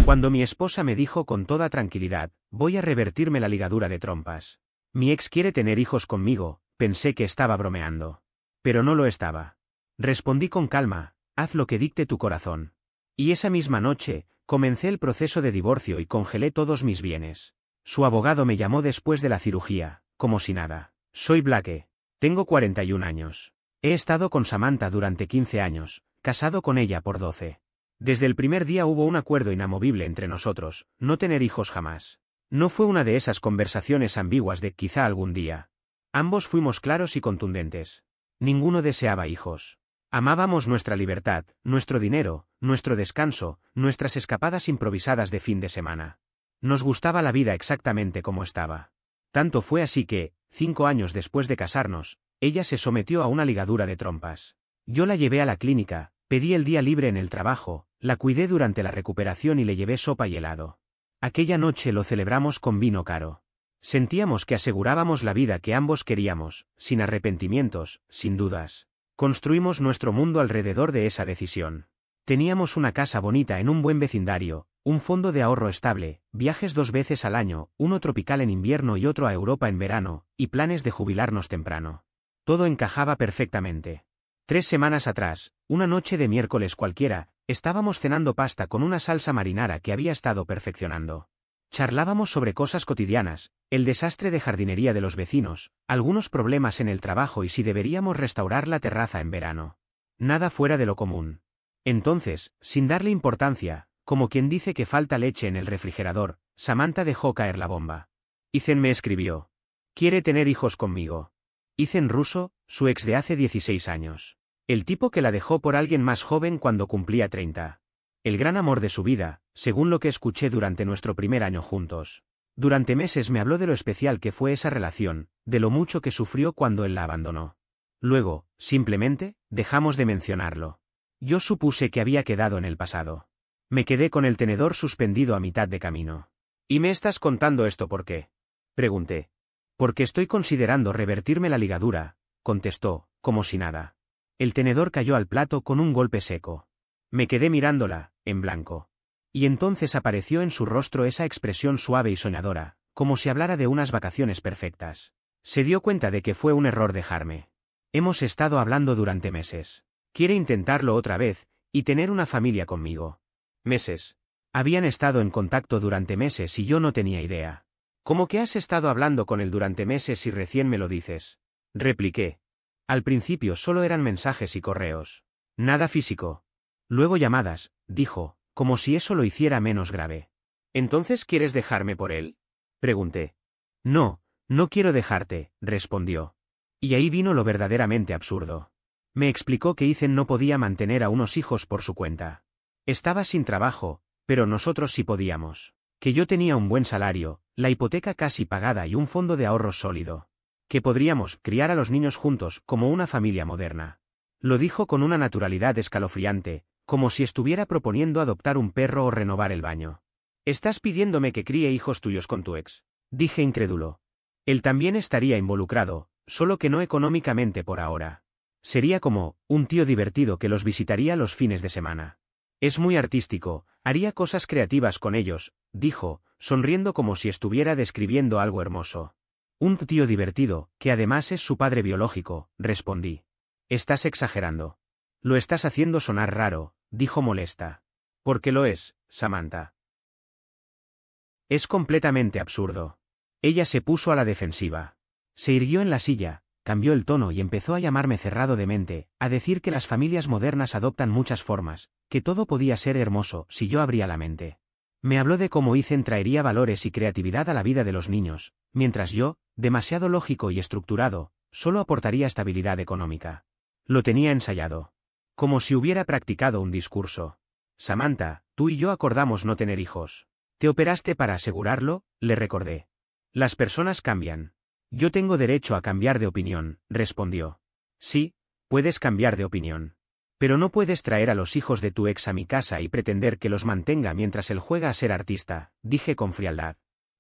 Cuando mi esposa me dijo con toda tranquilidad, voy a revertirme la ligadura de trompas. Mi ex quiere tener hijos conmigo, pensé que estaba bromeando. Pero no lo estaba. Respondí con calma, haz lo que dicte tu corazón. Y esa misma noche, comencé el proceso de divorcio y congelé todos mis bienes. Su abogado me llamó después de la cirugía, como si nada. Soy Blake. Tengo 41 años. He estado con Samantha durante 15 años, casado con ella por 12. Desde el primer día hubo un acuerdo inamovible entre nosotros, no tener hijos jamás. No fue una de esas conversaciones ambiguas de quizá algún día. Ambos fuimos claros y contundentes. Ninguno deseaba hijos. Amábamos nuestra libertad, nuestro dinero, nuestro descanso, nuestras escapadas improvisadas de fin de semana. Nos gustaba la vida exactamente como estaba. Tanto fue así que, 5 años después de casarnos, ella se sometió a una ligadura de trompas. Yo la llevé a la clínica, pedí el día libre en el trabajo, la cuidé durante la recuperación y le llevé sopa y helado. Aquella noche lo celebramos con vino caro. Sentíamos que asegurábamos la vida que ambos queríamos, sin arrepentimientos, sin dudas. Construimos nuestro mundo alrededor de esa decisión. Teníamos una casa bonita en un buen vecindario, un fondo de ahorro estable, viajes 2 veces al año, uno tropical en invierno y otro a Europa en verano, y planes de jubilarnos temprano. Todo encajaba perfectamente. 3 semanas atrás, una noche de miércoles cualquiera, estábamos cenando pasta con una salsa marinara que había estado perfeccionando. Charlábamos sobre cosas cotidianas, el desastre de jardinería de los vecinos, algunos problemas en el trabajo y si deberíamos restaurar la terraza en verano. Nada fuera de lo común. Entonces, sin darle importancia, como quien dice que falta leche en el refrigerador, Samantha dejó caer la bomba. Ethan me escribió. Quiere tener hijos conmigo. Ethan ruso, su ex de hace 16 años. El tipo que la dejó por alguien más joven cuando cumplía 30. El gran amor de su vida, según lo que escuché durante nuestro primer año juntos. Durante meses me habló de lo especial que fue esa relación, de lo mucho que sufrió cuando él la abandonó. Luego, simplemente, dejamos de mencionarlo. Yo supuse que había quedado en el pasado. Me quedé con el tenedor suspendido a mitad de camino. ¿Y me estás contando esto por qué? Pregunté. Porque estoy considerando revertirme la ligadura, contestó, como si nada. El tenedor cayó al plato con un golpe seco. Me quedé mirándola, en blanco. Y entonces apareció en su rostro esa expresión suave y soñadora, como si hablara de unas vacaciones perfectas. Se dio cuenta de que fue un error dejarme. Hemos estado hablando durante meses. Quiere intentarlo otra vez, y tener una familia conmigo. Meses. Habían estado en contacto durante meses y yo no tenía idea. ¿Cómo que has estado hablando con él durante meses y recién me lo dices? Repliqué. Al principio solo eran mensajes y correos. Nada físico. Luego llamadas, dijo, como si eso lo hiciera menos grave. ¿Entonces quieres dejarme por él? Pregunté. No, no quiero dejarte, respondió. Y ahí vino lo verdaderamente absurdo. Me explicó que Ethan no podía mantener a unos hijos por su cuenta. Estaba sin trabajo, pero nosotros sí podíamos. Que yo tenía un buen salario, la hipoteca casi pagada y un fondo de ahorros sólido. Que podríamos criar a los niños juntos como una familia moderna. Lo dijo con una naturalidad escalofriante, como si estuviera proponiendo adoptar un perro o renovar el baño. ¿Estás pidiéndome que críe hijos tuyos con tu ex? Dije incrédulo. Él también estaría involucrado, solo que no económicamente por ahora. Sería como un tío divertido que los visitaría los fines de semana. Es muy artístico, haría cosas creativas con ellos, dijo, sonriendo como si estuviera describiendo algo hermoso. Un tío divertido, que además es su padre biológico, respondí. Estás exagerando. Lo estás haciendo sonar raro, dijo molesta. Porque lo es, Samantha. Es completamente absurdo. Ella se puso a la defensiva. Se irguió en la silla, cambió el tono y empezó a llamarme cerrado de mente, a decir que las familias modernas adoptan muchas formas, que todo podía ser hermoso si yo abría la mente. Me habló de cómo Ethan traería valores y creatividad a la vida de los niños, mientras yo, demasiado lógico y estructurado, solo aportaría estabilidad económica. Lo tenía ensayado. Como si hubiera practicado un discurso. Samantha, tú y yo acordamos no tener hijos. ¿Te operaste para asegurarlo?, le recordé. Las personas cambian. Yo tengo derecho a cambiar de opinión, respondió. Sí, puedes cambiar de opinión. Pero no puedes traer a los hijos de tu ex a mi casa y pretender que los mantenga mientras él juega a ser artista, dije con frialdad.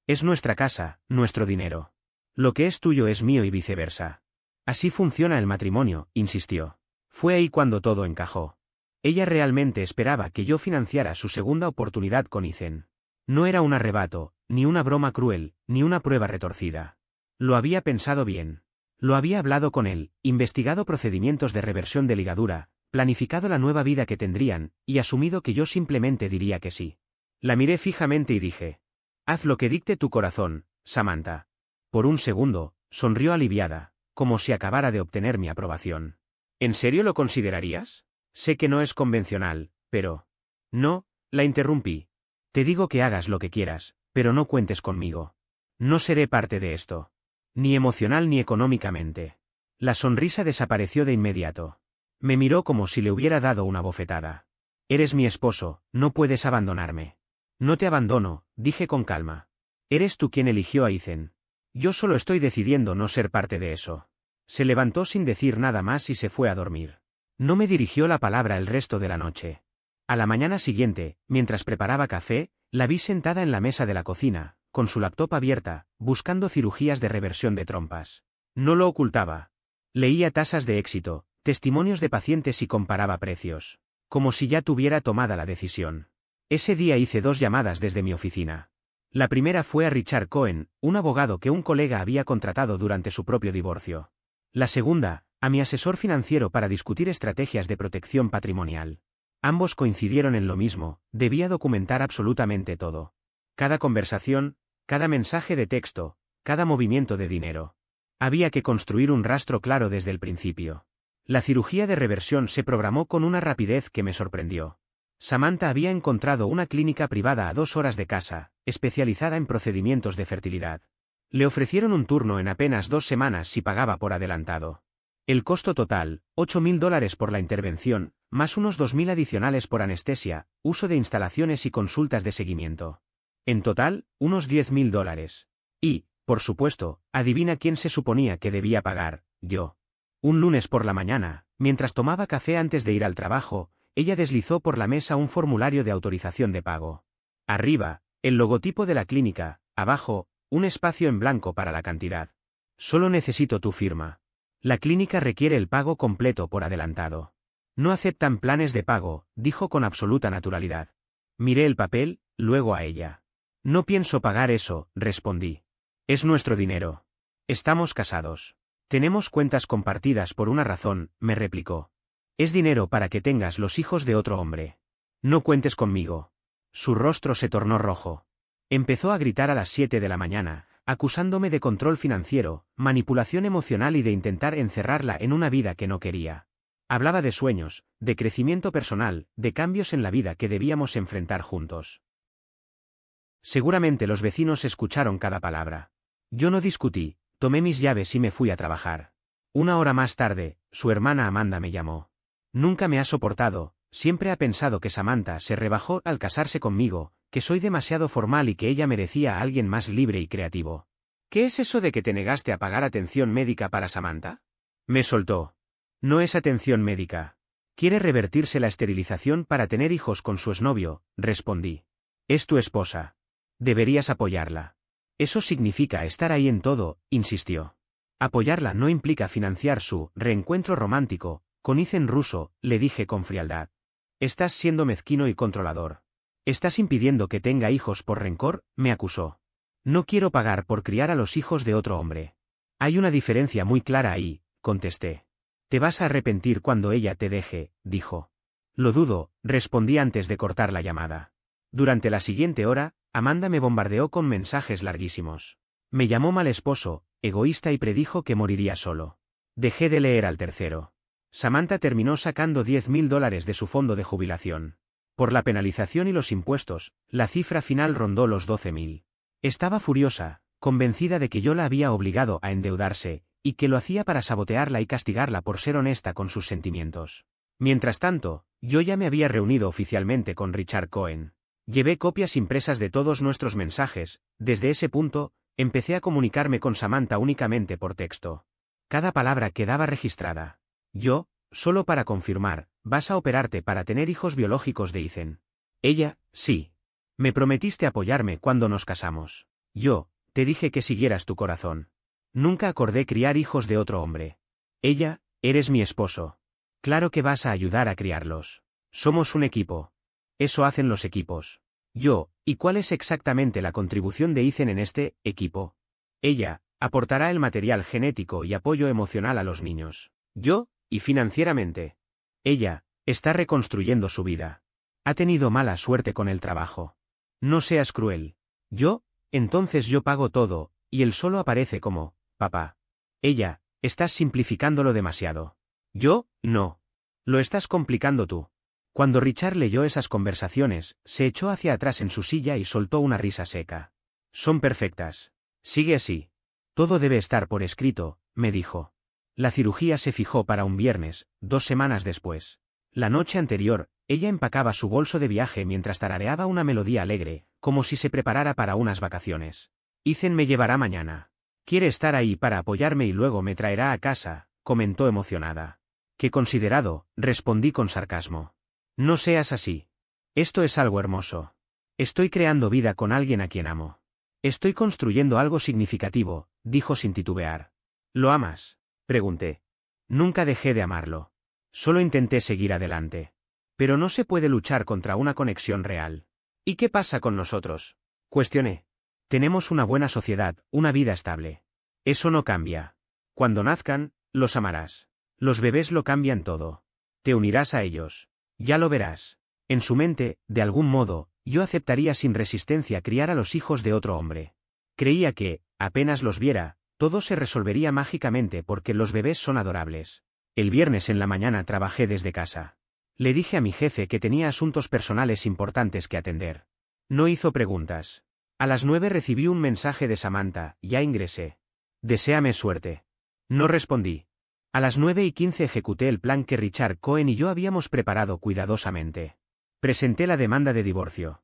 Es nuestra casa, nuestro dinero. Lo que es tuyo es mío y viceversa. Así funciona el matrimonio, insistió. Fue ahí cuando todo encajó. Ella realmente esperaba que yo financiara su segunda oportunidad con Ethan. No era un arrebato, ni una broma cruel, ni una prueba retorcida. Lo había pensado bien. Lo había hablado con él, investigado procedimientos de reversión de ligadura, planificado la nueva vida que tendrían, y asumido que yo simplemente diría que sí. La miré fijamente y dije: haz lo que dicte tu corazón, Samantha. Por un segundo, sonrió aliviada, como si acabara de obtener mi aprobación. ¿En serio lo considerarías? Sé que no es convencional, pero... No, la interrumpí. Te digo que hagas lo que quieras, pero no cuentes conmigo. No seré parte de esto. Ni emocional ni económicamente. La sonrisa desapareció de inmediato. Me miró como si le hubiera dado una bofetada. Eres mi esposo, no puedes abandonarme. No te abandono, dije con calma. Eres tú quien eligió a Ethan. Yo solo estoy decidiendo no ser parte de eso. Se levantó sin decir nada más y se fue a dormir. No me dirigió la palabra el resto de la noche. A la mañana siguiente, mientras preparaba café, la vi sentada en la mesa de la cocina, con su laptop abierta, buscando cirugías de reversión de trompas. No lo ocultaba. Leía tasas de éxito, testimonios de pacientes y comparaba precios. Como si ya tuviera tomada la decisión. Ese día hice 2 llamadas desde mi oficina. La primera fue a Richard Cohen, un abogado que un colega había contratado durante su propio divorcio. La segunda, a mi asesor financiero para discutir estrategias de protección patrimonial. Ambos coincidieron en lo mismo: debía documentar absolutamente todo. Cada conversación, cada mensaje de texto, cada movimiento de dinero. Había que construir un rastro claro desde el principio. La cirugía de reversión se programó con una rapidez que me sorprendió. Samantha había encontrado una clínica privada a 2 horas de casa, especializada en procedimientos de fertilidad. Le ofrecieron un turno en apenas 2 semanas si pagaba por adelantado. El costo total, $8.000 por la intervención, más unos 2.000 adicionales por anestesia, uso de instalaciones y consultas de seguimiento. En total, unos $10.000. Y, por supuesto, adivina quién se suponía que debía pagar: yo. Un lunes por la mañana, mientras tomaba café antes de ir al trabajo, ella deslizó por la mesa un formulario de autorización de pago. Arriba, el logotipo de la clínica; abajo, un espacio en blanco para la cantidad. Solo necesito tu firma. La clínica requiere el pago completo por adelantado. No aceptan planes de pago, dijo con absoluta naturalidad. Miré el papel, luego a ella. No pienso pagar eso, respondí. Es nuestro dinero. Estamos casados. Tenemos cuentas compartidas por una razón, me replicó. Es dinero para que tengas los hijos de otro hombre. No cuentes conmigo. Su rostro se tornó rojo. Empezó a gritar a las 7 de la mañana, acusándome de control financiero, manipulación emocional y de intentar encerrarla en una vida que no quería. Hablaba de sueños, de crecimiento personal, de cambios en la vida que debíamos enfrentar juntos. Seguramente los vecinos escucharon cada palabra. Yo no discutí, tomé mis llaves y me fui a trabajar. 1 hora más tarde, su hermana Amanda me llamó. Nunca me ha soportado, siempre ha pensado que Samantha se rebajó al casarse conmigo, que soy demasiado formal y que ella merecía a alguien más libre y creativo. ¿Qué es eso de que te negaste a pagar atención médica para Samantha? Me soltó. No es atención médica. Quiere revertirse la esterilización para tener hijos con su exnovio, respondí. Es tu esposa. Deberías apoyarla. Eso significa estar ahí en todo, insistió. Apoyarla no implica financiar su reencuentro romántico con Ethan Russo, le dije con frialdad. Estás siendo mezquino y controlador. Estás impidiendo que tenga hijos por rencor, me acusó. No quiero pagar por criar a los hijos de otro hombre. Hay una diferencia muy clara ahí, contesté. Te vas a arrepentir cuando ella te deje, dijo. Lo dudo, respondí antes de cortar la llamada. Durante la siguiente hora, Amanda me bombardeó con mensajes larguísimos. Me llamó mal esposo, egoísta y predijo que moriría solo. Dejé de leer al tercero. Samantha terminó sacando $10.000 de su fondo de jubilación. Por la penalización y los impuestos, la cifra final rondó los 12.000. Estaba furiosa, convencida de que yo la había obligado a endeudarse, y que lo hacía para sabotearla y castigarla por ser honesta con sus sentimientos. Mientras tanto, yo ya me había reunido oficialmente con Richard Cohen. Llevé copias impresas de todos nuestros mensajes. Desde ese punto, empecé a comunicarme con Samantha únicamente por texto. Cada palabra quedaba registrada. Yo, solo para confirmar, vas a operarte para tener hijos biológicos de Ethan. Ella, sí. Me prometiste apoyarme cuando nos casamos. Yo, te dije que siguieras tu corazón. Nunca acordé criar hijos de otro hombre. Ella, eres mi esposo. Claro que vas a ayudar a criarlos. Somos un equipo. Eso hacen los equipos. ¿Y cuál es exactamente la contribución de Ethan en este equipo? Ella aportará el material genético y apoyo emocional a los niños. Y financieramente. Ella está reconstruyendo su vida. Ha tenido mala suerte con el trabajo. No seas cruel. Entonces yo pago todo, y él solo aparece como, papá. Ella, estás simplificándolo demasiado. No. Lo estás complicando tú. Cuando Richard leyó esas conversaciones, se echó hacia atrás en su silla y soltó una risa seca. Son perfectas. Sigue así. Todo debe estar por escrito, me dijo. La cirugía se fijó para un viernes, 2 semanas después. La noche anterior, ella empacaba su bolso de viaje mientras tarareaba una melodía alegre, como si se preparara para unas vacaciones. Ethan me llevará mañana. Quiere estar ahí para apoyarme y luego me traerá a casa, comentó emocionada. Qué considerado, respondí con sarcasmo. No seas así. Esto es algo hermoso. Estoy creando vida con alguien a quien amo. Estoy construyendo algo significativo, dijo sin titubear. ¿Lo amas? Pregunté. Nunca dejé de amarlo. Solo intenté seguir adelante. Pero no se puede luchar contra una conexión real. ¿Y qué pasa con nosotros? Cuestioné. Tenemos una buena sociedad, una vida estable. Eso no cambia. Cuando nazcan, los amarás. Los bebés lo cambian todo. Te unirás a ellos. Ya lo verás. En su mente, de algún modo, yo aceptaría sin resistencia criar a los hijos de otro hombre. Creía que, apenas los viera, todo se resolvería mágicamente porque los bebés son adorables. El viernes en la mañana trabajé desde casa. Le dije a mi jefe que tenía asuntos personales importantes que atender. No hizo preguntas. A las 9 recibí un mensaje de Samantha, ya ingresé. Deséame suerte. No respondí. A las 9:15 ejecuté el plan que Richard Cohen y yo habíamos preparado cuidadosamente. Presenté la demanda de divorcio.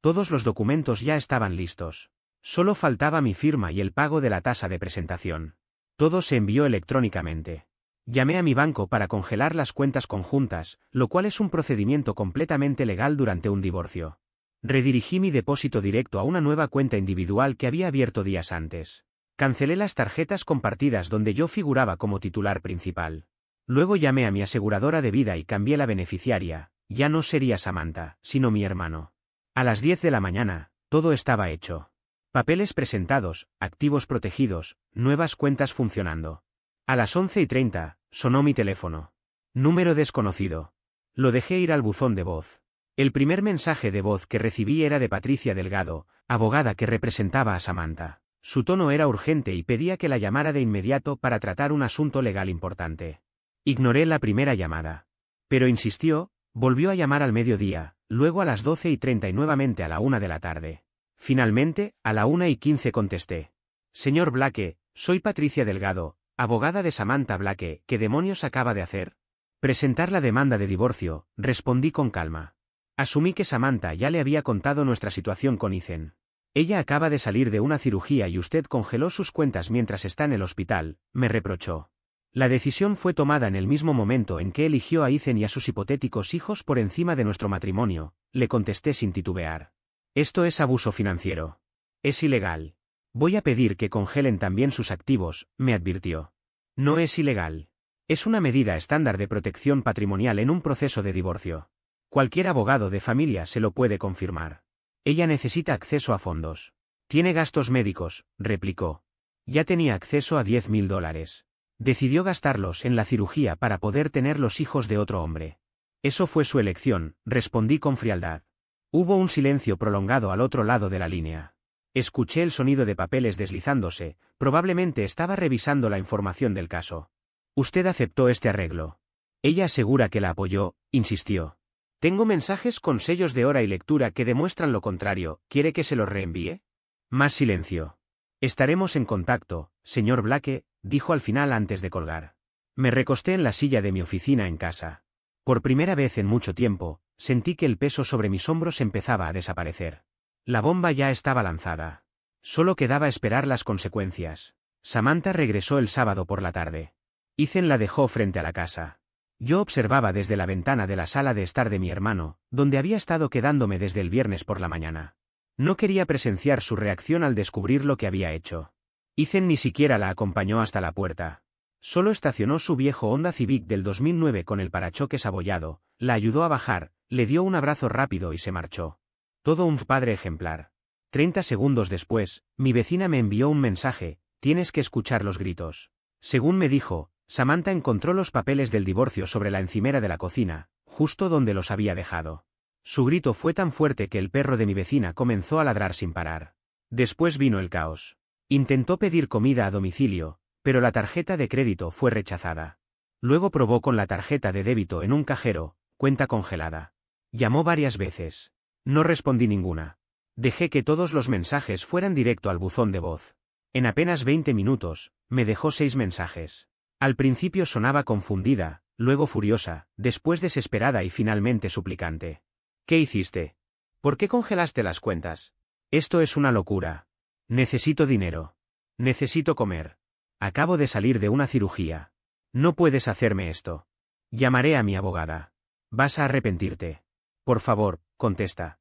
Todos los documentos ya estaban listos. Solo faltaba mi firma y el pago de la tasa de presentación. Todo se envió electrónicamente. Llamé a mi banco para congelar las cuentas conjuntas, lo cual es un procedimiento completamente legal durante un divorcio. Redirigí mi depósito directo a una nueva cuenta individual que había abierto días antes. Cancelé las tarjetas compartidas donde yo figuraba como titular principal. Luego llamé a mi aseguradora de vida y cambié la beneficiaria. Ya no sería Samantha, sino mi hermano. A las 10 de la mañana, todo estaba hecho. Papeles presentados, activos protegidos, nuevas cuentas funcionando. A las 11:30, sonó mi teléfono. Número desconocido. Lo dejé ir al buzón de voz. El primer mensaje de voz que recibí era de Patricia Delgado, abogada que representaba a Samantha. Su tono era urgente y pedía que la llamara de inmediato para tratar un asunto legal importante. Ignoré la primera llamada. Pero insistió, volvió a llamar al mediodía, luego a las 12:30 y nuevamente a la 1 de la tarde. Finalmente, a la 1:15 contesté. Señor Blake, soy Patricia Delgado, abogada de Samantha Blake, ¿qué demonios acaba de hacer? Presentar la demanda de divorcio, respondí con calma. Asumí que Samantha ya le había contado nuestra situación con Ethan. Ella acaba de salir de una cirugía y usted congeló sus cuentas mientras está en el hospital, me reprochó. La decisión fue tomada en el mismo momento en que eligió a Ethan y a sus hipotéticos hijos por encima de nuestro matrimonio, le contesté sin titubear. Esto es abuso financiero. Es ilegal. Voy a pedir que congelen también sus activos, me advirtió. No es ilegal. Es una medida estándar de protección patrimonial en un proceso de divorcio. Cualquier abogado de familia se lo puede confirmar. Ella necesita acceso a fondos. Tiene gastos médicos, replicó. Ya tenía acceso a $10,000. Decidió gastarlos en la cirugía para poder tener los hijos de otro hombre. Eso fue su elección, respondí con frialdad. Hubo un silencio prolongado al otro lado de la línea. Escuché el sonido de papeles deslizándose, probablemente estaba revisando la información del caso. Usted aceptó este arreglo. Ella asegura que la apoyó, insistió. Tengo mensajes con sellos de hora y lectura que demuestran lo contrario, ¿quiere que se los reenvíe? Más silencio. Estaremos en contacto, señor Blake, dijo al final antes de colgar. Me recosté en la silla de mi oficina en casa. Por primera vez en mucho tiempo, sentí que el peso sobre mis hombros empezaba a desaparecer. La bomba ya estaba lanzada. Solo quedaba esperar las consecuencias. Samantha regresó el sábado por la tarde. Ethan la dejó frente a la casa. Yo observaba desde la ventana de la sala de estar de mi hermano, donde había estado quedándome desde el viernes por la mañana. No quería presenciar su reacción al descubrir lo que había hecho. Ethan ni siquiera la acompañó hasta la puerta. Solo estacionó su viejo Honda Civic del 2009 con el parachoques abollado, la ayudó a bajar, le dio un abrazo rápido y se marchó. Todo un padre ejemplar. 30 segundos después, mi vecina me envió un mensaje: tienes que escuchar los gritos. Según me dijo, Samantha encontró los papeles del divorcio sobre la encimera de la cocina, justo donde los había dejado. Su grito fue tan fuerte que el perro de mi vecina comenzó a ladrar sin parar. Después vino el caos. Intentó pedir comida a domicilio, pero la tarjeta de crédito fue rechazada. Luego probó con la tarjeta de débito en un cajero, cuenta congelada. Llamó varias veces. No respondí ninguna. Dejé que todos los mensajes fueran directo al buzón de voz. En apenas 20 minutos, me dejó 6 mensajes. Al principio sonaba confundida, luego furiosa, después desesperada y finalmente suplicante. ¿Qué hiciste? ¿Por qué congelaste las cuentas? Esto es una locura. Necesito dinero. Necesito comer. Acabo de salir de una cirugía. No puedes hacerme esto. Llamaré a mi abogada. Vas a arrepentirte. Por favor, contesta.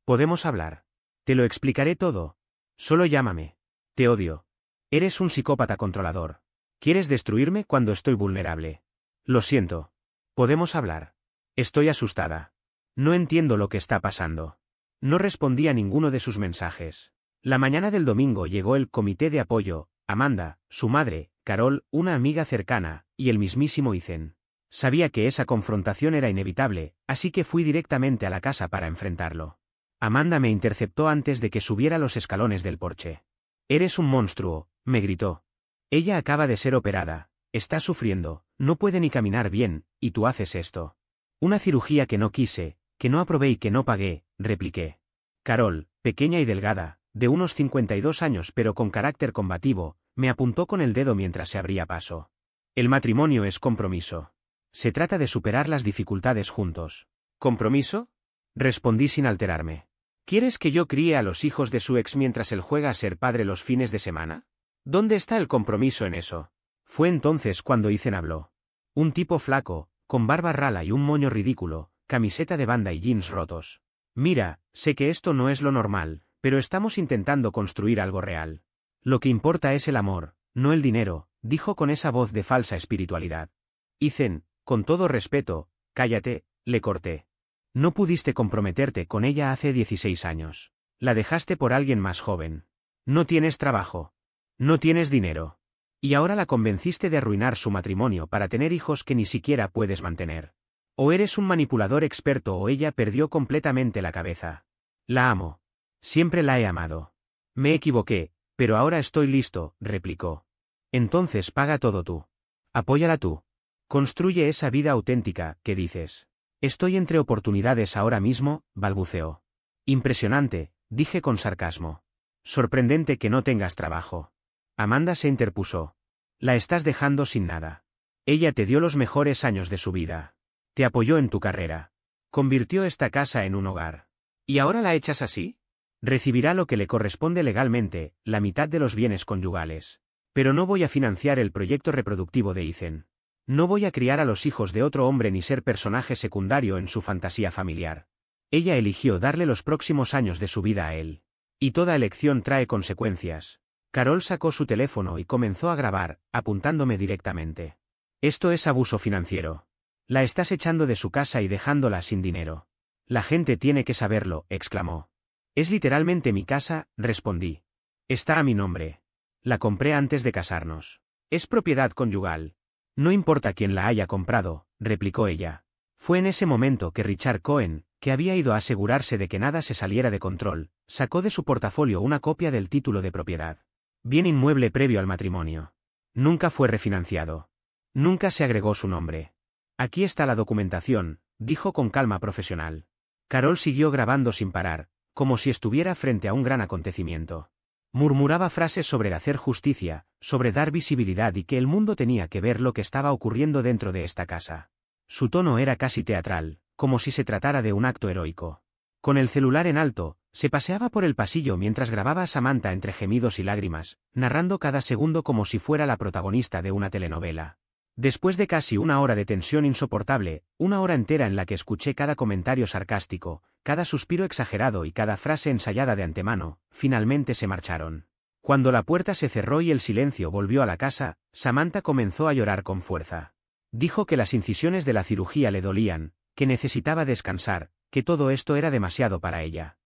¿Podemos hablar? Te lo explicaré todo. Solo llámame. Te odio. Eres un psicópata controlador. Quieres destruirme cuando estoy vulnerable. Lo siento. ¿Podemos hablar? Estoy asustada. No entiendo lo que está pasando. No respondí a ninguno de sus mensajes. La mañana del domingo llegó el comité de apoyo, Amanda, su madre, Carol, una amiga cercana, y el mismísimo Ethan. Sabía que esa confrontación era inevitable, así que fui directamente a la casa para enfrentarlo. Amanda me interceptó antes de que subiera los escalones del porche. «Eres un monstruo», me gritó. «Ella acaba de ser operada, está sufriendo, no puede ni caminar bien, y tú haces esto». «Una cirugía que no quise, que no aprobé y que no pagué», repliqué. Carol, pequeña y delgada, de unos 52 años pero con carácter combativo, me apuntó con el dedo mientras se abría paso. «El matrimonio es compromiso. Se trata de superar las dificultades juntos». «¿Compromiso?», respondí sin alterarme. ¿Quieres que yo críe a los hijos de su ex mientras él juega a ser padre los fines de semana? ¿Dónde está el compromiso en eso? Fue entonces cuando Ethan habló. Un tipo flaco, con barba rala y un moño ridículo, camiseta de banda y jeans rotos. «Mira, sé que esto no es lo normal, pero estamos intentando construir algo real. Lo que importa es el amor, no el dinero», dijo con esa voz de falsa espiritualidad. «Ethan, con todo respeto, cállate», le corté. «No pudiste comprometerte con ella hace 16 años. La dejaste por alguien más joven. No tienes trabajo. No tienes dinero. Y ahora la convenciste de arruinar su matrimonio para tener hijos que ni siquiera puedes mantener. O eres un manipulador experto o ella perdió completamente la cabeza. La amo. Siempre la he amado. Me equivoqué, pero ahora estoy listo», replicó. «Entonces paga todo tú. Apóyala tú. Construye esa vida auténtica, ¿qué dices?» «Estoy entre oportunidades ahora mismo», balbuceó. «Impresionante», dije con sarcasmo. «Sorprendente que no tengas trabajo». Amanda se interpuso. «La estás dejando sin nada. Ella te dio los mejores años de su vida. Te apoyó en tu carrera. Convirtió esta casa en un hogar. ¿Y ahora la echas así? Recibirá lo que le corresponde legalmente, la mitad de los bienes conyugales. Pero no voy a financiar el proyecto reproductivo de Ethan. No voy a criar a los hijos de otro hombre ni ser personaje secundario en su fantasía familiar. Ella eligió darle los próximos años de su vida a él. Y toda elección trae consecuencias». Carol sacó su teléfono y comenzó a grabar, apuntándome directamente. «Esto es abuso financiero. La estás echando de su casa y dejándola sin dinero. La gente tiene que saberlo», exclamó. «Es literalmente mi casa», respondí. «Está a mi nombre. La compré antes de casarnos. Es propiedad conyugal. No importa quién la haya comprado», replicó ella. Fue en ese momento que Richard Cohen, que había ido a asegurarse de que nada se saliera de control, sacó de su portafolio una copia del título de propiedad. Bien inmueble previo al matrimonio. Nunca fue refinanciado. Nunca se agregó su nombre. «Aquí está la documentación», dijo con calma profesional. Carol siguió grabando sin parar, como si estuviera frente a un gran acontecimiento. Murmuraba frases sobre hacer justicia, sobre dar visibilidad y que el mundo tenía que ver lo que estaba ocurriendo dentro de esta casa. Su tono era casi teatral, como si se tratara de un acto heroico. Con el celular en alto, se paseaba por el pasillo mientras grababa a Samantha entre gemidos y lágrimas, narrando cada segundo como si fuera la protagonista de una telenovela. Después de casi una hora de tensión insoportable, una hora entera en la que escuché cada comentario sarcástico, cada suspiro exagerado y cada frase ensayada de antemano, finalmente se marcharon. Cuando la puerta se cerró y el silencio volvió a la casa, Samantha comenzó a llorar con fuerza. Dijo que las incisiones de la cirugía le dolían, que necesitaba descansar, que todo esto era demasiado para ella.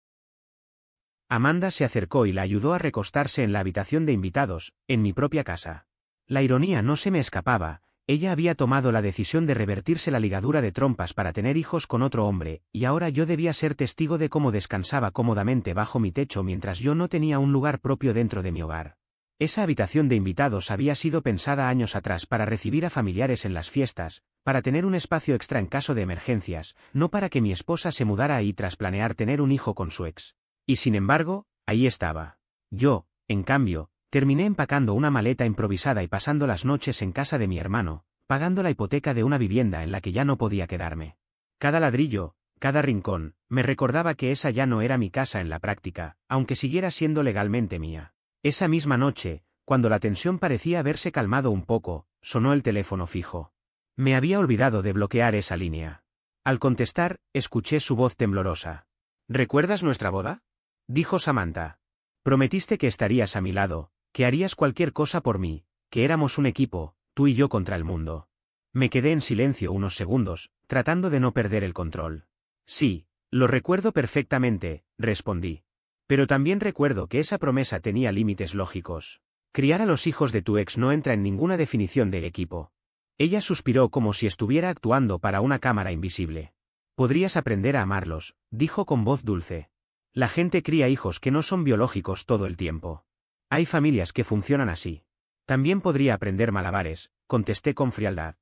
Amanda se acercó y la ayudó a recostarse en la habitación de invitados, en mi propia casa. La ironía no se me escapaba. Ella había tomado la decisión de revertirse la ligadura de trompas para tener hijos con otro hombre, y ahora yo debía ser testigo de cómo descansaba cómodamente bajo mi techo mientras yo no tenía un lugar propio dentro de mi hogar. Esa habitación de invitados había sido pensada años atrás para recibir a familiares en las fiestas, para tener un espacio extra en caso de emergencias, no para que mi esposa se mudara ahí tras planear tener un hijo con su ex. Y sin embargo, ahí estaba. Yo, en cambio, terminé empacando una maleta improvisada y pasando las noches en casa de mi hermano, pagando la hipoteca de una vivienda en la que ya no podía quedarme. Cada ladrillo, cada rincón, me recordaba que esa ya no era mi casa en la práctica, aunque siguiera siendo legalmente mía. Esa misma noche, cuando la tensión parecía haberse calmado un poco, sonó el teléfono fijo. Me había olvidado de bloquear esa línea. Al contestar, escuché su voz temblorosa. ¿Recuerdas nuestra boda?, dijo Samantha. Prometiste que estarías a mi lado, que harías cualquier cosa por mí, que éramos un equipo, tú y yo contra el mundo. Me quedé en silencio unos segundos, tratando de no perder el control. Sí, lo recuerdo perfectamente, respondí. Pero también recuerdo que esa promesa tenía límites lógicos. Criar a los hijos de tu ex no entra en ninguna definición de equipo. Ella suspiró como si estuviera actuando para una cámara invisible. Podrías aprender a amarlos, dijo con voz dulce. La gente cría hijos que no son biológicos todo el tiempo. Hay familias que funcionan así. También podría aprender malabares, contesté con frialdad.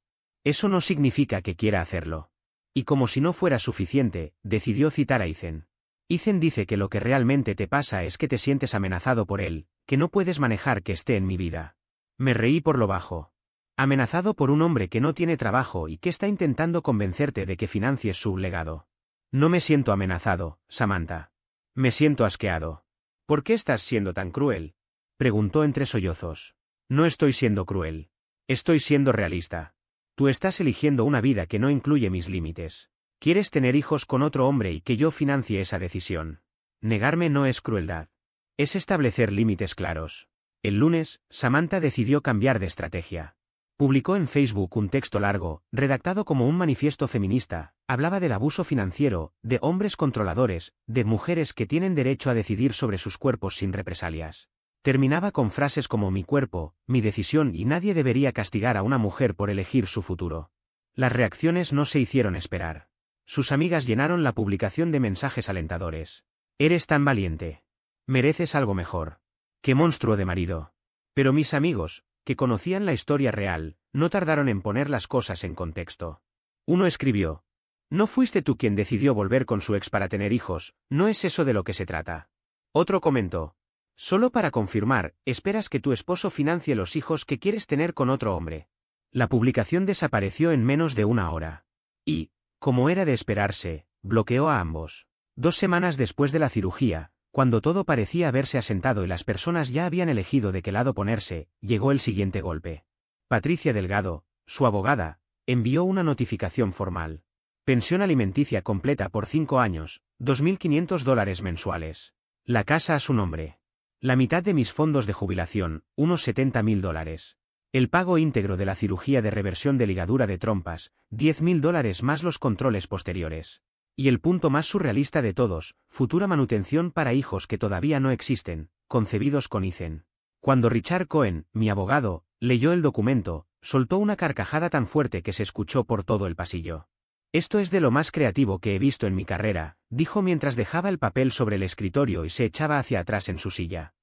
Eso no significa que quiera hacerlo. Y como si no fuera suficiente, decidió citar a Ethan. Ethan dice que lo que realmente te pasa es que te sientes amenazado por él, que no puedes manejar que esté en mi vida. Me reí por lo bajo. Amenazado por un hombre que no tiene trabajo y que está intentando convencerte de que financies su legado. No me siento amenazado, Samantha. Me siento asqueado. ¿Por qué estás siendo tan cruel?, preguntó entre sollozos. No estoy siendo cruel. Estoy siendo realista. Tú estás eligiendo una vida que no incluye mis límites. Quieres tener hijos con otro hombre y que yo financie esa decisión. Negarme no es crueldad. Es establecer límites claros. El lunes, Samantha decidió cambiar de estrategia. Publicó en Facebook un texto largo, redactado como un manifiesto feminista. Hablaba del abuso financiero, de hombres controladores, de mujeres que tienen derecho a decidir sobre sus cuerpos sin represalias. Terminaba con frases como mi cuerpo, mi decisión y nadie debería castigar a una mujer por elegir su futuro. Las reacciones no se hicieron esperar. Sus amigas llenaron la publicación de mensajes alentadores. Eres tan valiente. Mereces algo mejor. ¡Qué monstruo de marido! Pero mis amigos, que conocían la historia real, no tardaron en poner las cosas en contexto. Uno escribió: «No fuiste tú quien decidió volver con su ex para tener hijos, no es eso de lo que se trata». Otro comentó: «Solo para confirmar, esperas que tu esposo financie los hijos que quieres tener con otro hombre». La publicación desapareció en menos de una hora. Y, como era de esperarse, bloqueó a ambos. 2 semanas después de la cirugía, cuando todo parecía haberse asentado y las personas ya habían elegido de qué lado ponerse, llegó el siguiente golpe. Patricia Delgado, su abogada, envió una notificación formal. Pensión alimenticia completa por 5 años, $2.500 mensuales. La casa a su nombre. La mitad de mis fondos de jubilación, unos $70.000. El pago íntegro de la cirugía de reversión de ligadura de trompas, $10.000 más los controles posteriores. Y el punto más surrealista de todos, futura manutención para hijos que todavía no existen, concebidos con Ethan. Cuando Richard Cohen, mi abogado, leyó el documento, soltó una carcajada tan fuerte que se escuchó por todo el pasillo. «Esto es de lo más creativo que he visto en mi carrera», dijo mientras dejaba el papel sobre el escritorio y se echaba hacia atrás en su silla.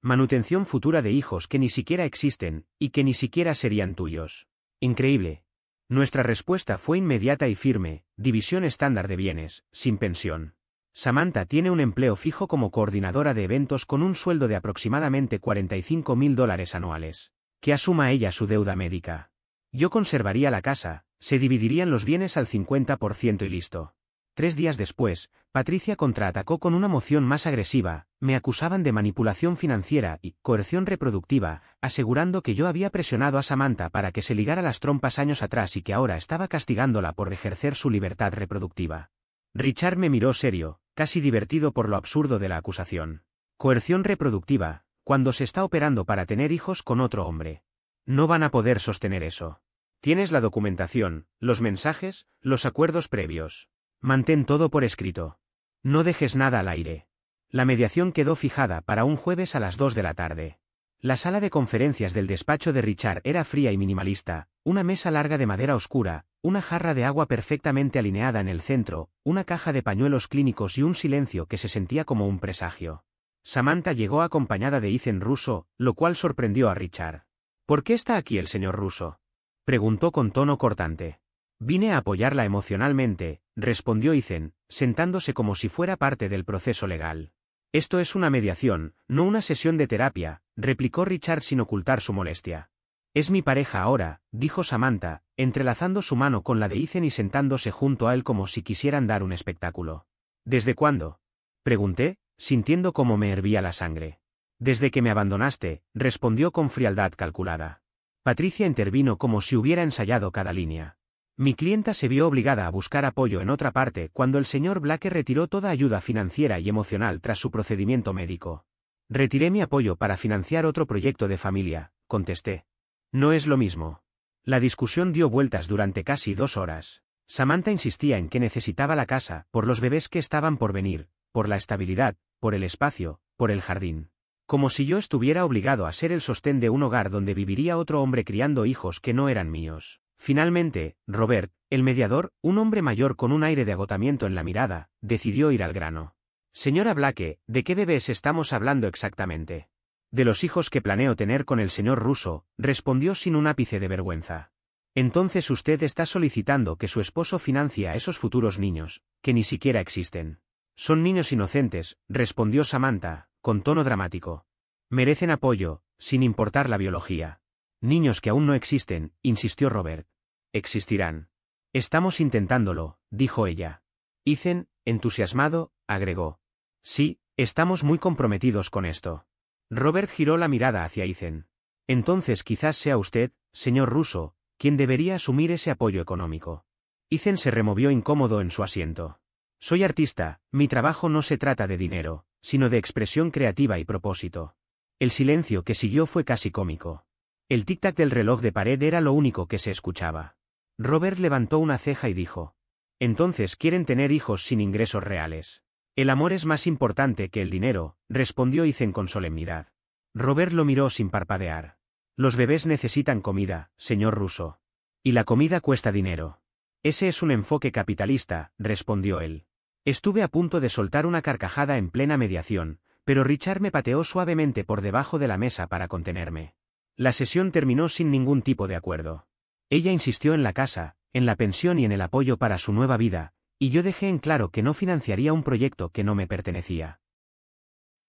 Manutención futura de hijos que ni siquiera existen, y que ni siquiera serían tuyos. Increíble. Nuestra respuesta fue inmediata y firme: división estándar de bienes, sin pensión. Samantha tiene un empleo fijo como coordinadora de eventos con un sueldo de aproximadamente $45.000 anuales. Que asuma ella su deuda médica. Yo conservaría la casa, se dividirían los bienes al 50% y listo. 3 días después, Patricia contraatacó con una moción más agresiva. Me acusaban de manipulación financiera y coerción reproductiva, asegurando que yo había presionado a Samantha para que se ligara las trompas años atrás y que ahora estaba castigándola por ejercer su libertad reproductiva. Richard me miró serio, casi divertido por lo absurdo de la acusación. Coerción reproductiva, cuando se está operando para tener hijos con otro hombre. No van a poder sostener eso. Tienes la documentación, los mensajes, los acuerdos previos. Mantén todo por escrito. No dejes nada al aire. La mediación quedó fijada para un jueves a las 2 de la tarde. La sala de conferencias del despacho de Richard era fría y minimalista, una mesa larga de madera oscura, una jarra de agua perfectamente alineada en el centro, una caja de pañuelos clínicos y un silencio que se sentía como un presagio. Samantha llegó acompañada de Ethan Russo, lo cual sorprendió a Richard. ¿Por qué está aquí el señor Russo?, preguntó con tono cortante. Vine a apoyarla emocionalmente, respondió Ethan, sentándose como si fuera parte del proceso legal. Esto es una mediación, no una sesión de terapia, replicó Richard sin ocultar su molestia. Es mi pareja ahora, dijo Samantha, entrelazando su mano con la de Ethan y sentándose junto a él como si quisieran dar un espectáculo. ¿Desde cuándo?, pregunté, sintiendo cómo me hervía la sangre. Desde que me abandonaste, respondió con frialdad calculada. Patricia intervino como si hubiera ensayado cada línea. Mi clienta se vio obligada a buscar apoyo en otra parte cuando el señor Blake retiró toda ayuda financiera y emocional tras su procedimiento médico. Retiré mi apoyo para financiar otro proyecto de familia, contesté. No es lo mismo. La discusión dio vueltas durante casi 2 horas. Samantha insistía en que necesitaba la casa, por los bebés que estaban por venir, por la estabilidad, por el espacio, por el jardín. Como si yo estuviera obligado a ser el sostén de un hogar donde viviría otro hombre criando hijos que no eran míos. Finalmente, Robert, el mediador, un hombre mayor con un aire de agotamiento en la mirada, decidió ir al grano. Señora Blake, ¿de qué bebés estamos hablando exactamente? De los hijos que planeo tener con el señor Russo, respondió sin un ápice de vergüenza. Entonces usted está solicitando que su esposo financie a esos futuros niños, que ni siquiera existen. Son niños inocentes, respondió Samantha, con tono dramático. Merecen apoyo, sin importar la biología. Niños que aún no existen, insistió Robert. Existirán. Estamos intentándolo, dijo ella. Ethan, entusiasmado, agregó. Sí, estamos muy comprometidos con esto. Robert giró la mirada hacia Ethan. Entonces quizás sea usted, señor Russo, quien debería asumir ese apoyo económico. Ethan se removió incómodo en su asiento. Soy artista, mi trabajo no se trata de dinero, sino de expresión creativa y propósito. El silencio que siguió fue casi cómico. El tic-tac del reloj de pared era lo único que se escuchaba. Robert levantó una ceja y dijo. Entonces quieren tener hijos sin ingresos reales. El amor es más importante que el dinero, respondió Ethan con solemnidad. Robert lo miró sin parpadear. Los bebés necesitan comida, señor Russo. Y la comida cuesta dinero. Ese es un enfoque capitalista, respondió él. Estuve a punto de soltar una carcajada en plena mediación, pero Richard me pateó suavemente por debajo de la mesa para contenerme. La sesión terminó sin ningún tipo de acuerdo. Ella insistió en la casa, en la pensión y en el apoyo para su nueva vida, y yo dejé en claro que no financiaría un proyecto que no me pertenecía.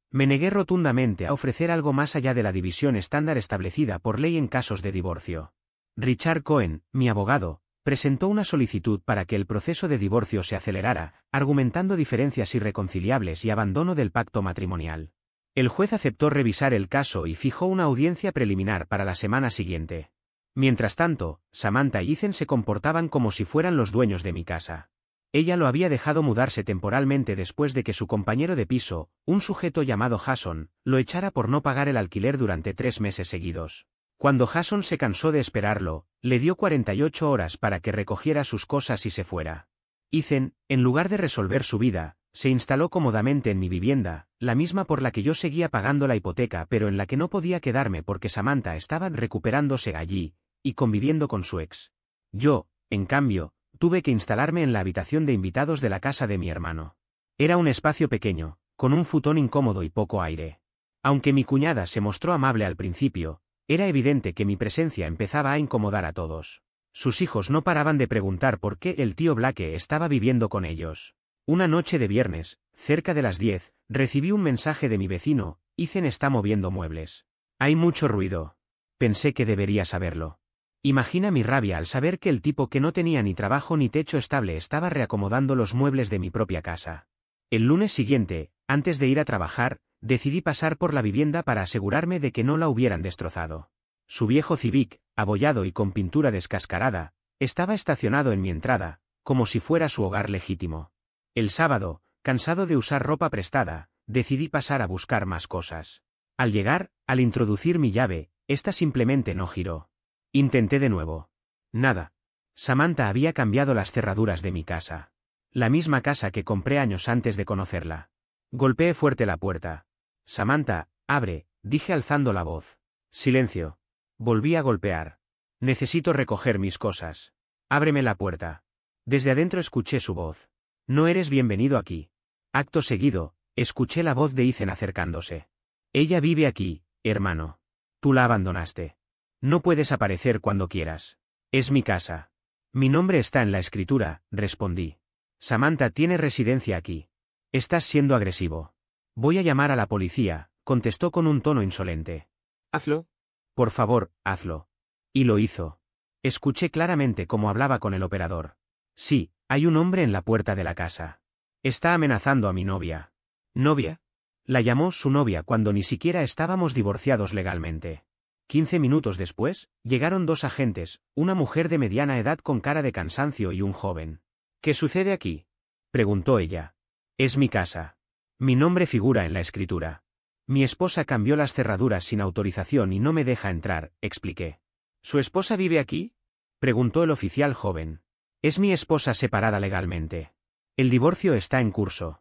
Me negué rotundamente a ofrecer algo más allá de la división estándar establecida por ley en casos de divorcio. Richard Cohen, mi abogado, presentó una solicitud para que el proceso de divorcio se acelerara, argumentando diferencias irreconciliables y abandono del pacto matrimonial. El juez aceptó revisar el caso y fijó una audiencia preliminar para la semana siguiente. Mientras tanto, Samantha y Ethan se comportaban como si fueran los dueños de mi casa. Ella lo había dejado mudarse temporalmente después de que su compañero de piso, un sujeto llamado Jason, lo echara por no pagar el alquiler durante 3 meses seguidos. Cuando Jason se cansó de esperarlo, le dio 48 horas para que recogiera sus cosas y se fuera. Ethan, en lugar de resolver su vida, se instaló cómodamente en mi vivienda, la misma por la que yo seguía pagando la hipoteca pero en la que no podía quedarme porque Samantha estaba recuperándose allí, y conviviendo con su ex. Yo, en cambio, tuve que instalarme en la habitación de invitados de la casa de mi hermano. Era un espacio pequeño, con un futón incómodo y poco aire. Aunque mi cuñada se mostró amable al principio, era evidente que mi presencia empezaba a incomodar a todos. Sus hijos no paraban de preguntar por qué el tío Blake estaba viviendo con ellos. Una noche de viernes, cerca de las 10, recibí un mensaje de mi vecino. Ethan está moviendo muebles. Hay mucho ruido. Pensé que debería saberlo. Imagina mi rabia al saber que el tipo que no tenía ni trabajo ni techo estable estaba reacomodando los muebles de mi propia casa. El lunes siguiente, antes de ir a trabajar, decidí pasar por la vivienda para asegurarme de que no la hubieran destrozado. Su viejo Civic, abollado y con pintura descascarada, estaba estacionado en mi entrada, como si fuera su hogar legítimo. El sábado, cansado de usar ropa prestada, decidí pasar a buscar más cosas. Al llegar, al introducir mi llave, esta simplemente no giró. Intenté de nuevo. Nada. Samantha había cambiado las cerraduras de mi casa. La misma casa que compré años antes de conocerla. Golpeé fuerte la puerta. Samantha, abre, dije alzando la voz. Silencio. Volví a golpear. Necesito recoger mis cosas. Ábreme la puerta. Desde adentro escuché su voz. No eres bienvenido aquí. Acto seguido, escuché la voz de Ethan acercándose. Ella vive aquí, hermano. Tú la abandonaste. No puedes aparecer cuando quieras. Es mi casa. Mi nombre está en la escritura, respondí. Samantha tiene residencia aquí. Estás siendo agresivo. Voy a llamar a la policía, contestó con un tono insolente. Hazlo. Por favor, hazlo. Y lo hizo. Escuché claramente cómo hablaba con el operador. Sí, hay un hombre en la puerta de la casa. Está amenazando a mi novia. ¿Novia? La llamó su novia cuando ni siquiera estábamos divorciados legalmente. 15 minutos después, llegaron 2 agentes, una mujer de mediana edad con cara de cansancio y un joven. ¿Qué sucede aquí?, preguntó ella. Es mi casa. Mi nombre figura en la escritura. Mi esposa cambió las cerraduras sin autorización y no me deja entrar, expliqué. ¿Su esposa vive aquí?, preguntó el oficial joven. Es mi esposa separada legalmente. El divorcio está en curso.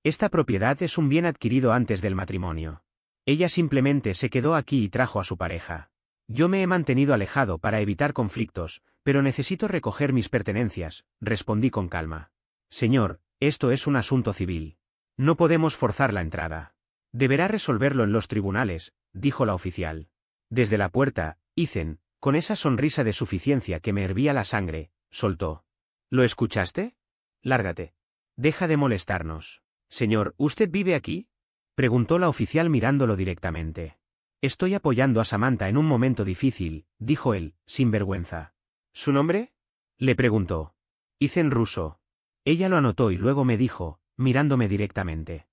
Esta propiedad es un bien adquirido antes del matrimonio. Ella simplemente se quedó aquí y trajo a su pareja. Yo me he mantenido alejado para evitar conflictos, pero necesito recoger mis pertenencias, respondí con calma. Señor, esto es un asunto civil. No podemos forzar la entrada. Deberá resolverlo en los tribunales, dijo la oficial. Desde la puerta, Ethan, con esa sonrisa de suficiencia que me hervía la sangre, soltó. ¿Lo escuchaste? Lárgate. Deja de molestarnos. Señor, ¿usted vive aquí?, preguntó la oficial mirándolo directamente. Estoy apoyando a Samantha en un momento difícil, dijo él, sin vergüenza. ¿Su nombre?, le preguntó. Ethan Russo. Ella lo anotó y luego me dijo, mirándome directamente.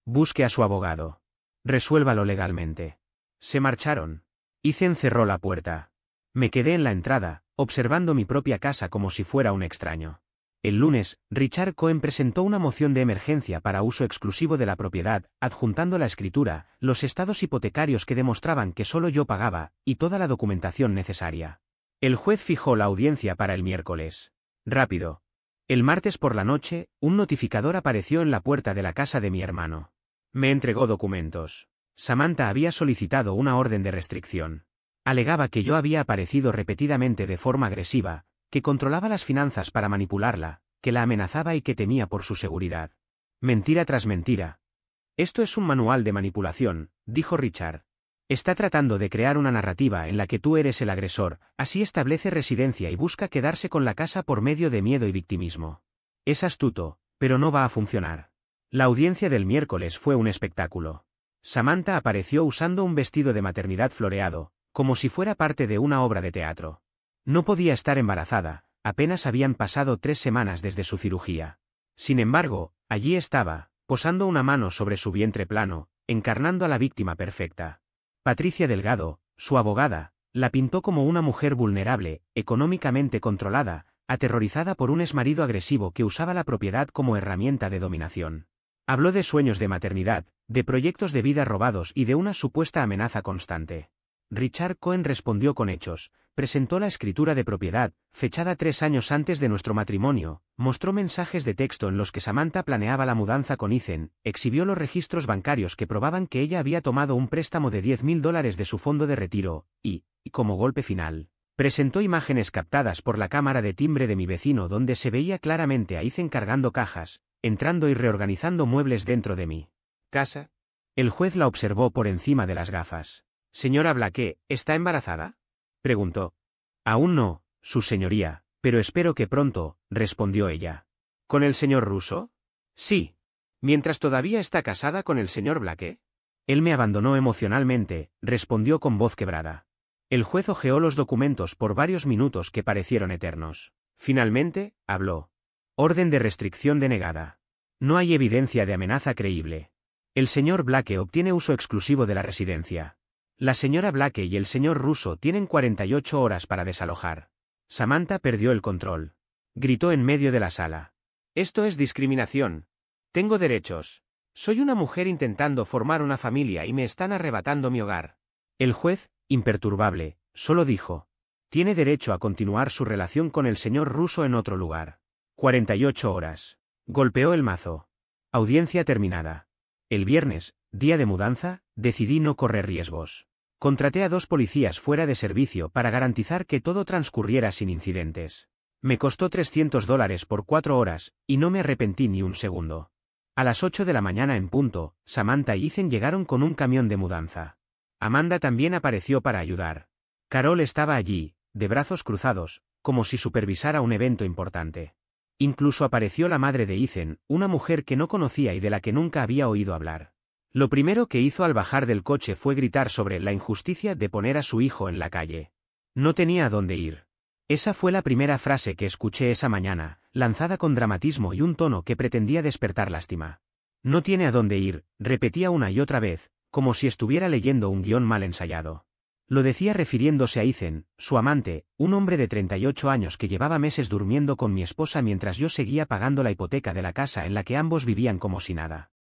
Busque a su abogado. Resuélvalo legalmente. Se marcharon. Ethan cerró la puerta. Me quedé en la entrada, observando mi propia casa como si fuera un extraño. El lunes, Richard Cohen presentó una moción de emergencia para uso exclusivo de la propiedad, adjuntando la escritura, los estados hipotecarios que demostraban que solo yo pagaba, y toda la documentación necesaria. El juez fijó la audiencia para el miércoles. Rápido. El martes por la noche, un notificador apareció en la puerta de la casa de mi hermano. Me entregó documentos. Samantha había solicitado una orden de restricción. Alegaba que yo había aparecido repetidamente de forma agresiva, que controlaba las finanzas para manipularla, que la amenazaba y que temía por su seguridad. Mentira tras mentira. Esto es un manual de manipulación, dijo Richard. Está tratando de crear una narrativa en la que tú eres el agresor, así establece residencia y busca quedarse con la casa por medio de miedo y victimismo. Es astuto, pero no va a funcionar. La audiencia del miércoles fue un espectáculo. Samantha apareció usando un vestido de maternidad floreado, como si fuera parte de una obra de teatro. No podía estar embarazada, apenas habían pasado 3 semanas desde su cirugía. Sin embargo, allí estaba, posando una mano sobre su vientre plano, encarnando a la víctima perfecta. Patricia Delgado, su abogada, la pintó como una mujer vulnerable, económicamente controlada, aterrorizada por un exmarido agresivo que usaba la propiedad como herramienta de dominación. Habló de sueños de maternidad, de proyectos de vida robados y de una supuesta amenaza constante. Richard Cohen respondió con hechos, presentó la escritura de propiedad, fechada 3 años antes de nuestro matrimonio, mostró mensajes de texto en los que Samantha planeaba la mudanza con Ethan, exhibió los registros bancarios que probaban que ella había tomado un préstamo de $10,000 de su fondo de retiro, y, como golpe final, presentó imágenes captadas por la cámara de timbre de mi vecino donde se veía claramente a Ethan cargando cajas, entrando y reorganizando muebles dentro de mi casa. El juez la observó por encima de las gafas. Señora Blake, ¿está embarazada?, preguntó. Aún no, su señoría, pero espero que pronto, respondió ella. ¿Con el señor Russo? Sí. ¿Mientras todavía está casada con el señor Blake? Él me abandonó emocionalmente, respondió con voz quebrada. El juez hojeó los documentos por varios minutos que parecieron eternos. Finalmente, habló. Orden de restricción denegada. No hay evidencia de amenaza creíble. El señor Blake obtiene uso exclusivo de la residencia. La señora Blake y el señor Russo tienen 48 horas para desalojar. Samantha perdió el control. Gritó en medio de la sala. Esto es discriminación. Tengo derechos. Soy una mujer intentando formar una familia y me están arrebatando mi hogar. El juez, imperturbable, solo dijo: tiene derecho a continuar su relación con el señor Russo en otro lugar. 48 horas. Golpeó el mazo. Audiencia terminada. El viernes, día de mudanza, decidí no correr riesgos. Contraté a 2 policías fuera de servicio para garantizar que todo transcurriera sin incidentes. Me costó $300 por 4 horas, y no me arrepentí ni un segundo. A las 8 de la mañana en punto, Samantha y Ethan llegaron con un camión de mudanza. Amanda también apareció para ayudar. Carol estaba allí, de brazos cruzados, como si supervisara un evento importante. Incluso apareció la madre de Ethan, una mujer que no conocía y de la que nunca había oído hablar. Lo primero que hizo al bajar del coche fue gritar sobre la injusticia de poner a su hijo en la calle. No tenía a dónde ir. Esa fue la primera frase que escuché esa mañana, lanzada con dramatismo y un tono que pretendía despertar lástima. No tiene a dónde ir, repetía una y otra vez, como si estuviera leyendo un guión mal ensayado. Lo decía refiriéndose a Ethan, su amante, un hombre de 38 años que llevaba meses durmiendo con mi esposa mientras yo seguía pagando la hipoteca de la casa en la que ambos vivían como si nada.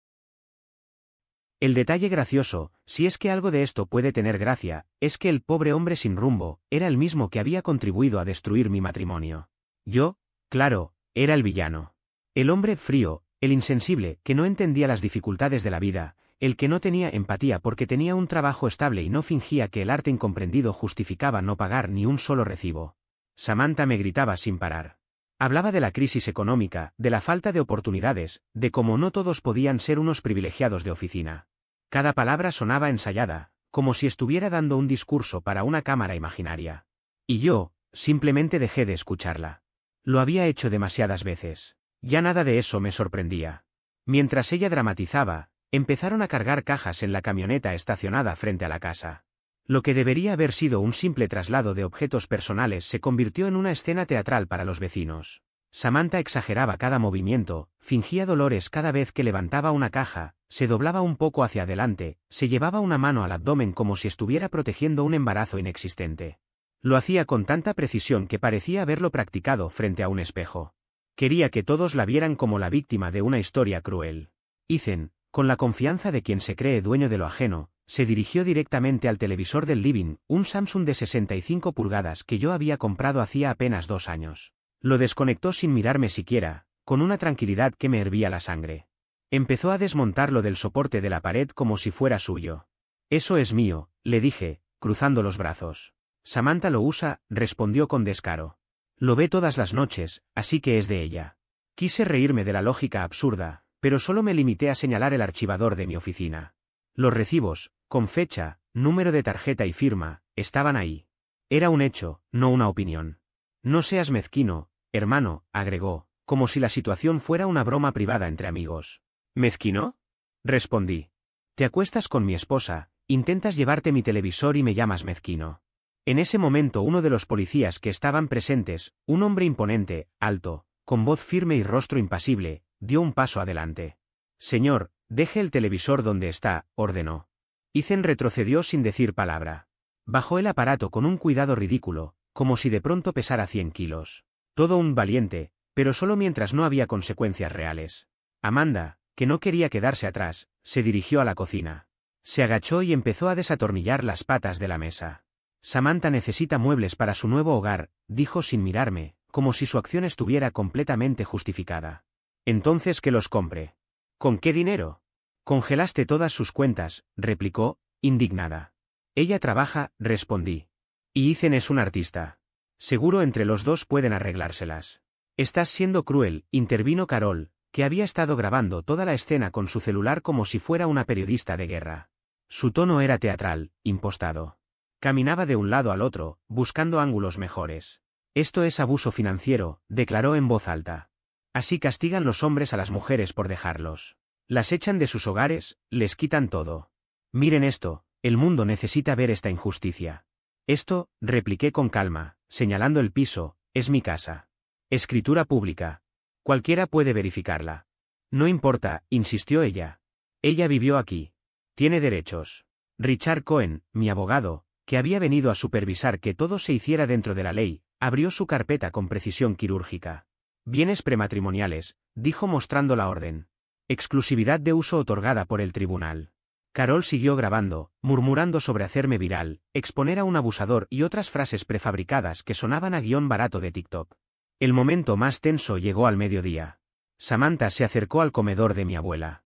El detalle gracioso, si es que algo de esto puede tener gracia, es que el pobre hombre sin rumbo, era el mismo que había contribuido a destruir mi matrimonio. Yo, claro, era el villano. El hombre frío, el insensible, que no entendía las dificultades de la vida, el que no tenía empatía porque tenía un trabajo estable y no fingía que el arte incomprendido justificaba no pagar ni un solo recibo. Samantha me gritaba sin parar. Hablaba de la crisis económica, de la falta de oportunidades, de cómo no todos podían ser unos privilegiados de oficina. Cada palabra sonaba ensayada, como si estuviera dando un discurso para una cámara imaginaria. Y yo, simplemente dejé de escucharla. Lo había hecho demasiadas veces. Ya nada de eso me sorprendía. Mientras ella dramatizaba, empezaron a cargar cajas en la camioneta estacionada frente a la casa. Lo que debería haber sido un simple traslado de objetos personales se convirtió en una escena teatral para los vecinos. Samantha exageraba cada movimiento, fingía dolores cada vez que levantaba una caja, se doblaba un poco hacia adelante, se llevaba una mano al abdomen como si estuviera protegiendo un embarazo inexistente. Lo hacía con tanta precisión que parecía haberlo practicado frente a un espejo. Quería que todos la vieran como la víctima de una historia cruel. Ethan, con la confianza de quien se cree dueño de lo ajeno, se dirigió directamente al televisor del living, un Samsung de 65 pulgadas que yo había comprado hacía apenas 2 años. Lo desconectó sin mirarme siquiera, con una tranquilidad que me hervía la sangre. Empezó a desmontarlo del soporte de la pared como si fuera suyo. Eso es mío, le dije, cruzando los brazos. Samantha lo usa, respondió con descaro. Lo ve todas las noches, así que es de ella. Quise reírme de la lógica absurda, pero solo me limité a señalar el archivador de mi oficina. Los recibos, con fecha, número de tarjeta y firma, estaban ahí. Era un hecho, no una opinión. No seas mezquino, hermano, agregó, como si la situación fuera una broma privada entre amigos. ¿Mezquino? Respondí. Te acuestas con mi esposa, intentas llevarte mi televisor y me llamas mezquino. En ese momento uno de los policías que estaban presentes, un hombre imponente, alto, con voz firme y rostro impasible, dio un paso adelante. Señor, deje el televisor donde está, ordenó. Ethan retrocedió sin decir palabra. Bajó el aparato con un cuidado ridículo, como si de pronto pesara 100 kilos. Todo un valiente, pero solo mientras no había consecuencias reales. Amanda, que no quería quedarse atrás, se dirigió a la cocina. Se agachó y empezó a desatornillar las patas de la mesa. Samantha necesita muebles para su nuevo hogar, dijo sin mirarme, como si su acción estuviera completamente justificada. Entonces que los compre. ¿Con qué dinero? Congelaste todas sus cuentas, replicó, indignada. Ella trabaja, respondí. Y Ethan es un artista. Seguro entre los dos pueden arreglárselas. Estás siendo cruel, intervino Carol, que había estado grabando toda la escena con su celular como si fuera una periodista de guerra. Su tono era teatral, impostado. Caminaba de un lado al otro, buscando ángulos mejores. Esto es abuso financiero, declaró en voz alta. Así castigan los hombres a las mujeres por dejarlos. Las echan de sus hogares, les quitan todo. Miren esto, el mundo necesita ver esta injusticia. Esto, repliqué con calma, señalando el piso, es mi casa. Escritura pública. Cualquiera puede verificarla. No importa, insistió ella. Ella vivió aquí. Tiene derechos. Richard Cohen, mi abogado, que había venido a supervisar que todo se hiciera dentro de la ley, abrió su carpeta con precisión quirúrgica. Bienes prematrimoniales, dijo mostrando la orden. Exclusividad de uso otorgada por el tribunal. Carol siguió grabando, murmurando sobre hacerme viral, exponer a un abusador y otras frases prefabricadas que sonaban a guión barato de TikTok. El momento más tenso llegó al mediodía. Samantha se acercó al comedor de mi abuela.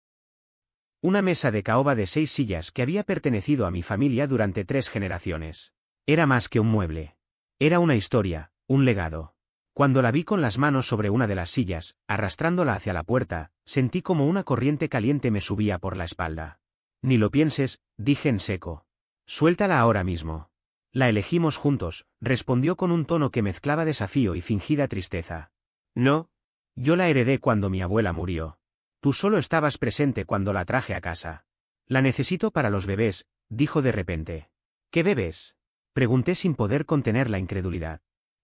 Una mesa de caoba de 6 sillas que había pertenecido a mi familia durante 3 generaciones. Era más que un mueble. Era una historia, un legado. Cuando la vi con las manos sobre una de las sillas, arrastrándola hacia la puerta, sentí como una corriente caliente me subía por la espalda. Ni lo pienses, dije en seco. Suéltala ahora mismo. La elegimos juntos, respondió con un tono que mezclaba desafío y fingida tristeza. No. Yo la heredé cuando mi abuela murió. Tú solo estabas presente cuando la traje a casa. La necesito para los bebés, dijo de repente. ¿Qué bebés? Pregunté sin poder contener la incredulidad.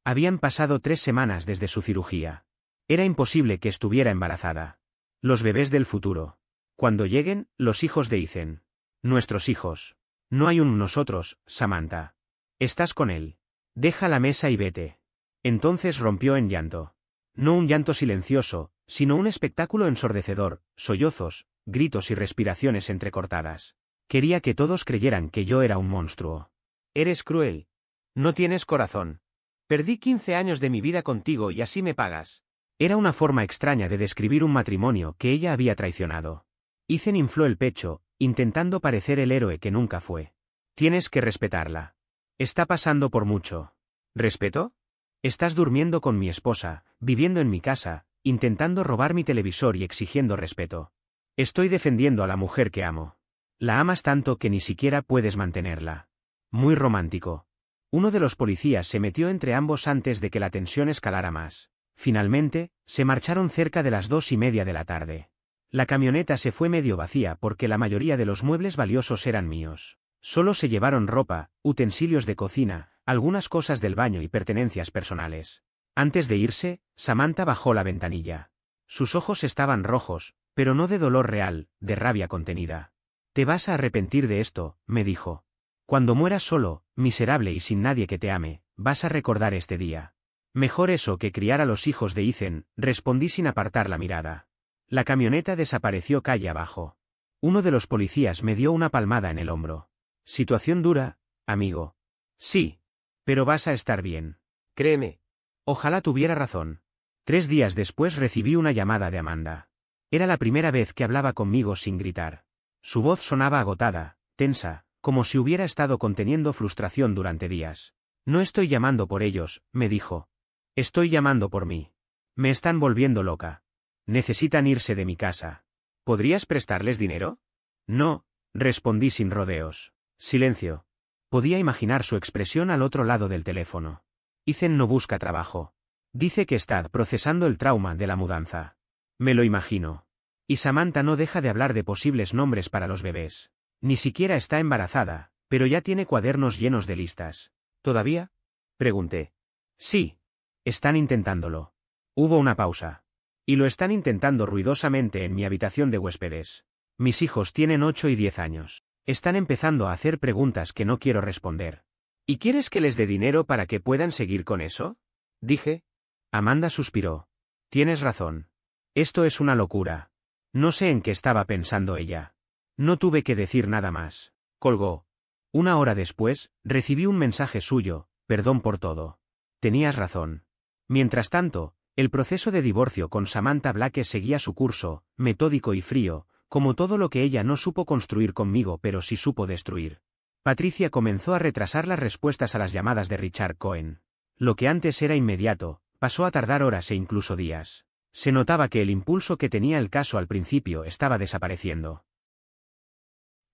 Habían pasado 3 semanas desde su cirugía. Era imposible que estuviera embarazada. Los bebés del futuro. Cuando lleguen, los hijos de Ethan. Nuestros hijos. No hay un nosotros, Samantha. Estás con él. Deja la mesa y vete. Entonces rompió en llanto. No un llanto silencioso, sino un espectáculo ensordecedor, sollozos, gritos y respiraciones entrecortadas. Quería que todos creyeran que yo era un monstruo. Eres cruel. No tienes corazón. Perdí 15 años de mi vida contigo y así me pagas. Era una forma extraña de describir un matrimonio que ella había traicionado. Ethan infló el pecho, intentando parecer el héroe que nunca fue. Tienes que respetarla. Está pasando por mucho. ¿Respeto? Estás durmiendo con mi esposa, viviendo en mi casa, intentando robar mi televisor y exigiendo respeto. Estoy defendiendo a la mujer que amo. La amas tanto que ni siquiera puedes mantenerla. Muy romántico. Uno de los policías se metió entre ambos antes de que la tensión escalara más. Finalmente, se marcharon cerca de las 2:30 de la tarde. La camioneta se fue medio vacía porque la mayoría de los muebles valiosos eran míos. Solo se llevaron ropa, utensilios de cocina, algunas cosas del baño y pertenencias personales. Antes de irse, Samantha bajó la ventanilla. Sus ojos estaban rojos, pero no de dolor real, de rabia contenida. Te vas a arrepentir de esto, me dijo. Cuando mueras solo, miserable y sin nadie que te ame, vas a recordar este día. Mejor eso que criar a los hijos de Ethan, respondí sin apartar la mirada. La camioneta desapareció calle abajo. Uno de los policías me dio una palmada en el hombro. Situación dura, amigo. Sí. Pero vas a estar bien. Créeme. Ojalá tuviera razón. 3 días después recibí una llamada de Amanda. Era la primera vez que hablaba conmigo sin gritar. Su voz sonaba agotada, tensa, como si hubiera estado conteniendo frustración durante días. No estoy llamando por ellos, me dijo. Estoy llamando por mí. Me están volviendo loca. Necesitan irse de mi casa. ¿Podrías prestarles dinero? No, respondí sin rodeos. Silencio. Podía imaginar su expresión al otro lado del teléfono. Ethan no busca trabajo. Dice que está procesando el trauma de la mudanza. Me lo imagino. Y Samantha no deja de hablar de posibles nombres para los bebés. Ni siquiera está embarazada, pero ya tiene cuadernos llenos de listas. ¿Todavía? Pregunté. Sí. Están intentándolo. Hubo una pausa. Y lo están intentando ruidosamente en mi habitación de huéspedes. Mis hijos tienen 8 y 10 años. Están empezando a hacer preguntas que no quiero responder. ¿Y quieres que les dé dinero para que puedan seguir con eso? Dije. Amanda suspiró. Tienes razón. Esto es una locura. No sé en qué estaba pensando ella. No tuve que decir nada más. Colgó. 1 hora después, recibí un mensaje suyo, perdón por todo. Tenías razón. Mientras tanto, el proceso de divorcio con Samantha Blake seguía su curso, metódico y frío, como todo lo que ella no supo construir conmigo pero sí supo destruir. Patricia comenzó a retrasar las respuestas a las llamadas de Richard Cohen. Lo que antes era inmediato, pasó a tardar horas e incluso días. Se notaba que el impulso que tenía el caso al principio estaba desapareciendo.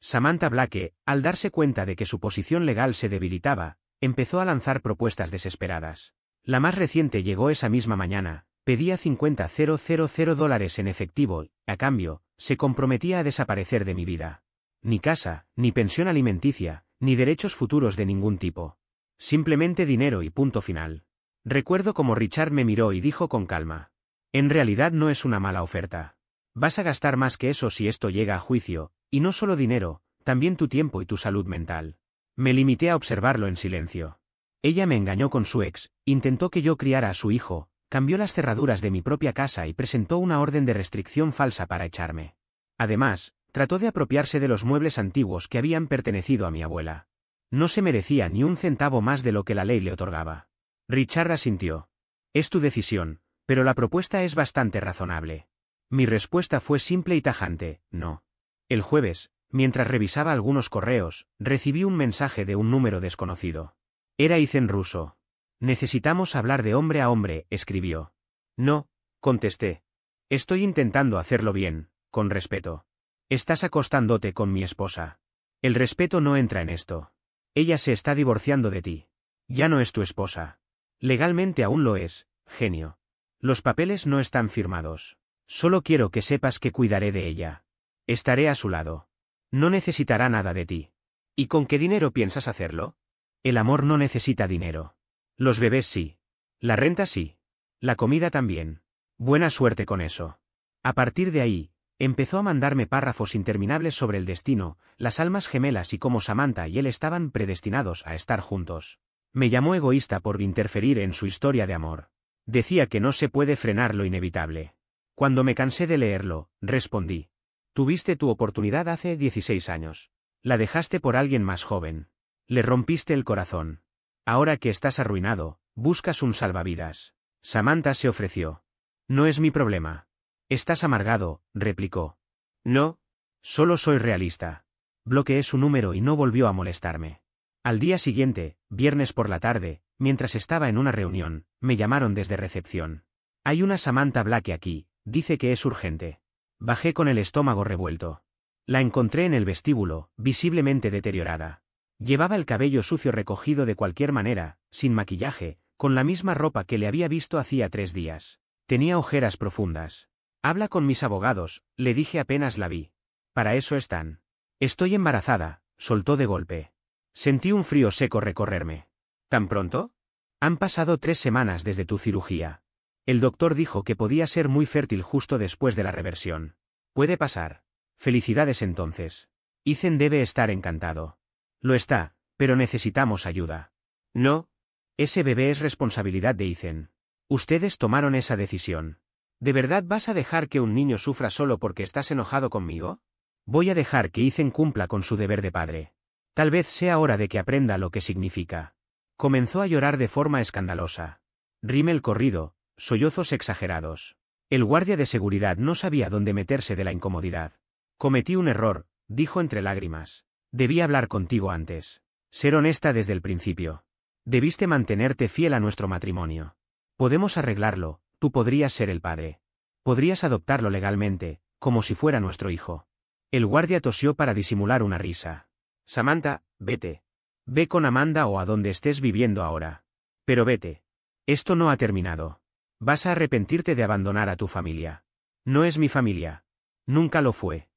Samantha Blake, al darse cuenta de que su posición legal se debilitaba, empezó a lanzar propuestas desesperadas. La más reciente llegó esa misma mañana, pedía $50,000 en efectivo, a cambio, se comprometía a desaparecer de mi vida. Ni casa, ni pensión alimenticia, ni derechos futuros de ningún tipo. Simplemente dinero y punto final. Recuerdo cómo Richard me miró y dijo con calma. En realidad no es una mala oferta. Vas a gastar más que eso si esto llega a juicio, y no solo dinero, también tu tiempo y tu salud mental. Me limité a observarlo en silencio. Ella me engañó con su ex, intentó que yo criara a su hijo, cambió las cerraduras de mi propia casa y presentó una orden de restricción falsa para echarme. Además, trató de apropiarse de los muebles antiguos que habían pertenecido a mi abuela. No se merecía ni un centavo más de lo que la ley le otorgaba. Richard asintió. Es tu decisión, pero la propuesta es bastante razonable. Mi respuesta fue simple y tajante, no. El jueves, mientras revisaba algunos correos, recibí un mensaje de un número desconocido. Era Ethan Russo. Necesitamos hablar de hombre a hombre, escribió. No, contesté. Estoy intentando hacerlo bien, con respeto. Estás acostándote con mi esposa. El respeto no entra en esto. Ella se está divorciando de ti. Ya no es tu esposa. Legalmente aún lo es, genio. Los papeles no están firmados. Solo quiero que sepas que cuidaré de ella. Estaré a su lado. No necesitará nada de ti. ¿Y con qué dinero piensas hacerlo? El amor no necesita dinero. Los bebés sí. La renta sí. La comida también. Buena suerte con eso. A partir de ahí, empezó a mandarme párrafos interminables sobre el destino, las almas gemelas y cómo Samantha y él estaban predestinados a estar juntos. Me llamó egoísta por interferir en su historia de amor. Decía que no se puede frenar lo inevitable. Cuando me cansé de leerlo, respondí. Tuviste tu oportunidad hace 16 años. La dejaste por alguien más joven. Le rompiste el corazón. Ahora que estás arruinado, buscas un salvavidas. Samantha se ofreció. No es mi problema. Estás amargado, replicó. No. Solo soy realista. Bloqueé su número y no volvió a molestarme. Al día siguiente, viernes por la tarde, mientras estaba en una reunión, me llamaron desde recepción. Hay una Samantha Blake aquí, dice que es urgente. Bajé con el estómago revuelto. La encontré en el vestíbulo, visiblemente deteriorada. Llevaba el cabello sucio recogido de cualquier manera, sin maquillaje, con la misma ropa que le había visto hacía 3 días. Tenía ojeras profundas. Habla con mis abogados, le dije apenas la vi. Para eso están. Estoy embarazada, soltó de golpe. Sentí un frío seco recorrerme. ¿Tan pronto? Han pasado 3 semanas desde tu cirugía. El doctor dijo que podía ser muy fértil justo después de la reversión. Puede pasar. Felicidades entonces. Ethan debe estar encantado. Lo está, pero necesitamos ayuda. No. Ese bebé es responsabilidad de Ethan. Ustedes tomaron esa decisión. ¿De verdad vas a dejar que un niño sufra solo porque estás enojado conmigo? Voy a dejar que Ethan cumpla con su deber de padre. Tal vez sea hora de que aprenda lo que significa. Comenzó a llorar de forma escandalosa. Rímel corrido, sollozos exagerados. El guardia de seguridad no sabía dónde meterse de la incomodidad. Cometí un error, dijo entre lágrimas. Debí hablar contigo antes. Ser honesta desde el principio. Debiste mantenerte fiel a nuestro matrimonio. Podemos arreglarlo, tú podrías ser el padre. Podrías adoptarlo legalmente, como si fuera nuestro hijo. El guardia tosió para disimular una risa. Samantha, vete. Ve con Amanda o a donde estés viviendo ahora. Pero vete. Esto no ha terminado. Vas a arrepentirte de abandonar a tu familia. No es mi familia. Nunca lo fue.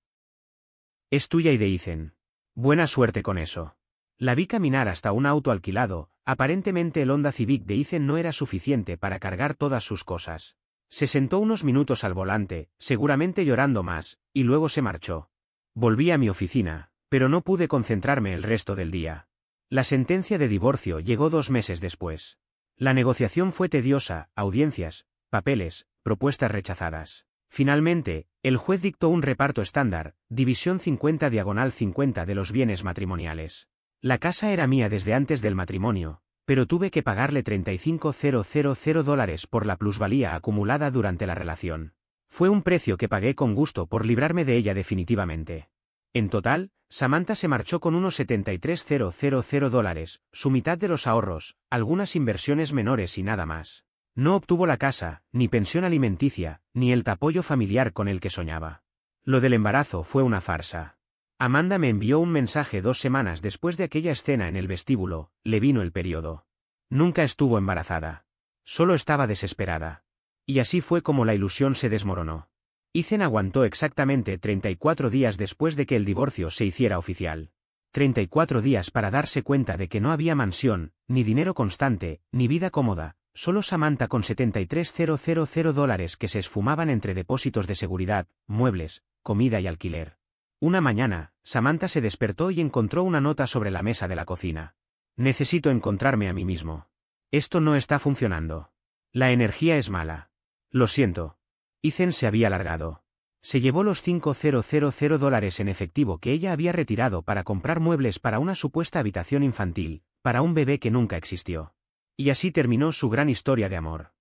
Es tuya y de Ethan. Buena suerte con eso. La vi caminar hasta un auto alquilado, aparentemente el Honda Civic de Ethan no era suficiente para cargar todas sus cosas. Se sentó unos minutos al volante, seguramente llorando más, y luego se marchó. Volví a mi oficina, pero no pude concentrarme el resto del día. La sentencia de divorcio llegó 2 meses después. La negociación fue tediosa, audiencias, papeles, propuestas rechazadas. Finalmente, el juez dictó un reparto estándar, división 50/50 de los bienes matrimoniales. La casa era mía desde antes del matrimonio, pero tuve que pagarle $35,000 por la plusvalía acumulada durante la relación. Fue un precio que pagué con gusto por librarme de ella definitivamente. En total, Samantha se marchó con unos $73,000, su mitad de los ahorros, algunas inversiones menores y nada más. No obtuvo la casa, ni pensión alimenticia, ni el apoyo familiar con el que soñaba. Lo del embarazo fue una farsa. Amanda me envió un mensaje 2 semanas después de aquella escena en el vestíbulo, le vino el periodo. Nunca estuvo embarazada. Solo estaba desesperada. Y así fue como la ilusión se desmoronó. Ethan aguantó exactamente 34 días después de que el divorcio se hiciera oficial. 34 días para darse cuenta de que no había mansión, ni dinero constante, ni vida cómoda, solo Samantha con $73,000 que se esfumaban entre depósitos de seguridad, muebles, comida y alquiler. Una mañana, Samantha se despertó y encontró una nota sobre la mesa de la cocina. Necesito encontrarme a mí mismo. Esto no está funcionando. La energía es mala. Lo siento. Ethan se había largado. Se llevó los $5,000 en efectivo que ella había retirado para comprar muebles para una supuesta habitación infantil, para un bebé que nunca existió. Y así terminó su gran historia de amor.